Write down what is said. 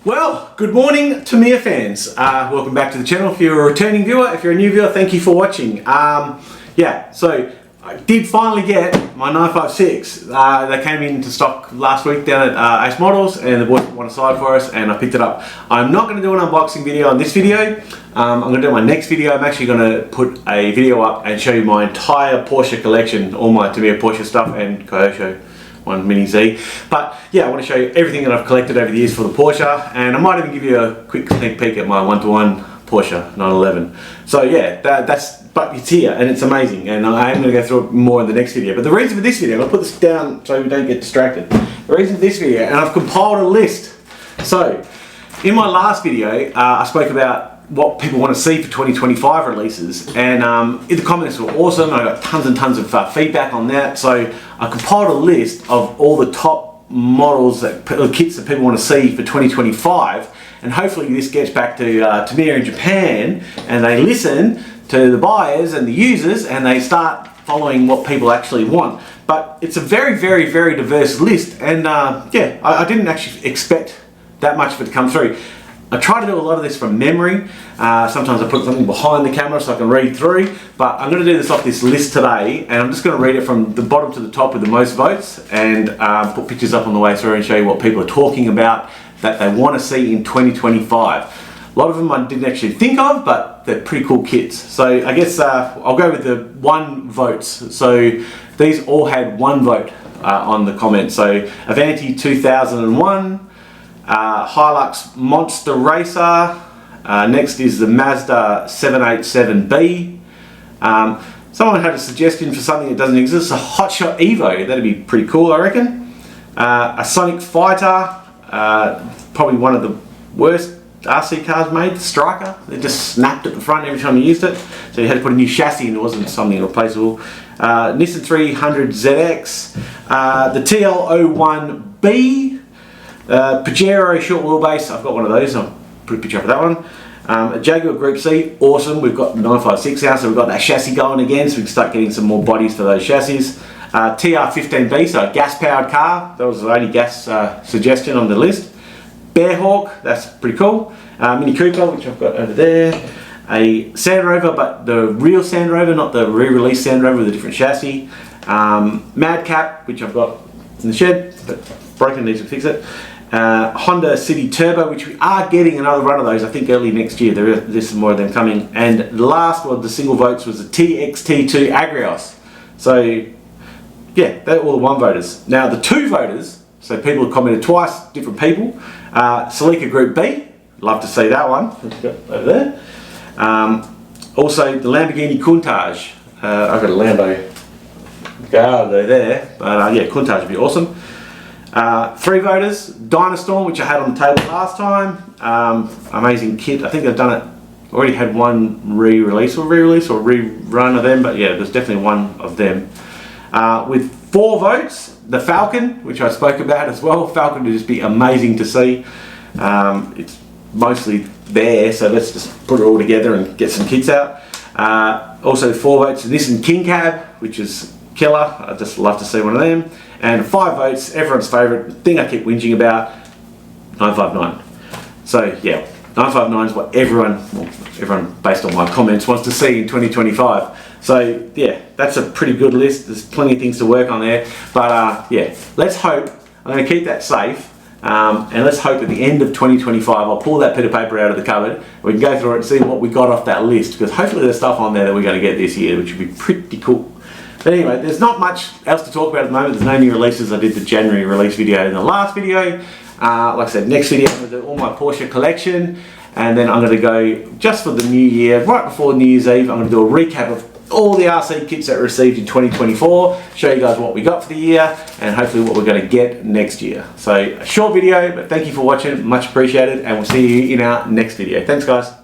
Well, good morning Tamiya fans. Welcome back to the channel. If you're a returning viewer, if you're a new viewer, thank you for watching. So I did finally get my 956. They came into stock last week down at Ace Models and they bought one aside for us and I picked it up. I'm not going to do an unboxing video on this video. I'm going to do my next video. I'm actually going to put a video up and show you my entire Porsche collection, all my Tamiya Porsche stuff and Yoshio one Mini Z. But yeah, I want to show you everything that I've collected over the years for the Porsche, and I might even give you a quick sneak peek at my one-to-one Porsche 911. So yeah, but it's here and it's amazing, and I am going to go through it more in the next video. But the reason for this video, I'll put this down so we don't get distracted. The reason for this video, and I've compiled a list. So in my last video, I spoke about what people want to see for 2025 releases, and the comments were awesome. I got tons and tons of feedback on that, so I compiled a list of all the top models, kits that people want to see for 2025, and hopefully this gets back to Tamiya in Japan and they listen to the buyers and the users and they start following what people actually want. But it's a very diverse list, and yeah, I didn't actually expect that much of it to come through. I try to do a lot of this from memory. Sometimes I put something behind the camera so I can read through, but I'm going to do this off this list today, and I'm just going to read it from the bottom to the top with the most votes, and put pictures up on the way through and show you what people are talking about that they want to see in 2025. A lot of them I didn't actually think of, but they're pretty cool kits. So I guess I'll go with the one votes. So these all had one vote on the comments. So Avanti 2001, Hilux Monster Racer, next is the Mazda 787B. Someone had a suggestion for something that doesn't exist, a Hotshot Evo. That'd be pretty cool, I reckon. A Sonic Fighter, probably one of the worst RC cars made, the Striker. They just snapped at the front every time you used it, so you had to put a new chassis in. It wasn't something replaceable. Nissan 300 ZX, the TL01B, Pajero short wheelbase. I've got one of those. I'll put a picture up of that one. A Jaguar Group C, awesome. We've got 956 now, so we've got that chassis going again, so we can start getting some more bodies for those chassis. TR15B, so a gas-powered car. That was the only gas suggestion on the list. Bearhawk, that's pretty cool. Mini Cooper, which I've got over there. A Sand Rover, but the real Sand Rover, not the re-released Sand Rover with a different chassis. Madcap, which I've got in the shed, but broken, needs to fix it. Honda City Turbo, which we are getting another run of those, I think early next year. There's some more of them coming. And the last one, the single votes, was the TXT2 Agrios. So yeah, they're all the one voters. Now the two voters, so people have commented twice, different people. Celica Group B, love to see that one. Over there. Also the Lamborghini Countach. I've got a Lambo Gallardo there, but yeah, Countach would be awesome. Three voters, Dynastorm, which I had on the table last time. Amazing kit. I think they've done it, already had one re-release or rerun of them, but yeah, there's definitely one of them. With 4 votes, the Falcon, which I spoke about as well. Falcon would just be amazing to see. It's mostly there, so let's just put it all together and get some kits out. Also 4 votes, Nissan King Cab, which is killer. I'd just love to see one of them. And 5 votes, everyone's favourite thing I keep whinging about, 959. So yeah, 959 is what everyone based on my comments wants to see in 2025. So yeah, that's a pretty good list. There's plenty of things to work on there. But yeah, let's hope, I'm going to keep that safe, and let's hope at the end of 2025 I'll pull that bit of paper out of the cupboard, we can go through it and see what we got off that list, because hopefully there's stuff on there that we're going to get this year, which would be pretty cool. But anyway, there's not much else to talk about at the moment. There's no new releases. I did the January release video in the last video. Like I said, next video I'm going to do all my Porsche collection, and then I'm going to go just for the new year, right before New Year's Eve, I'm going to do a recap of all the RC kits that were received in 2024, show you guys what we got for the year, and hopefully what we're going to get next year. So a short video, but thank you for watching, much appreciated, and we'll see you in our next video. Thanks guys.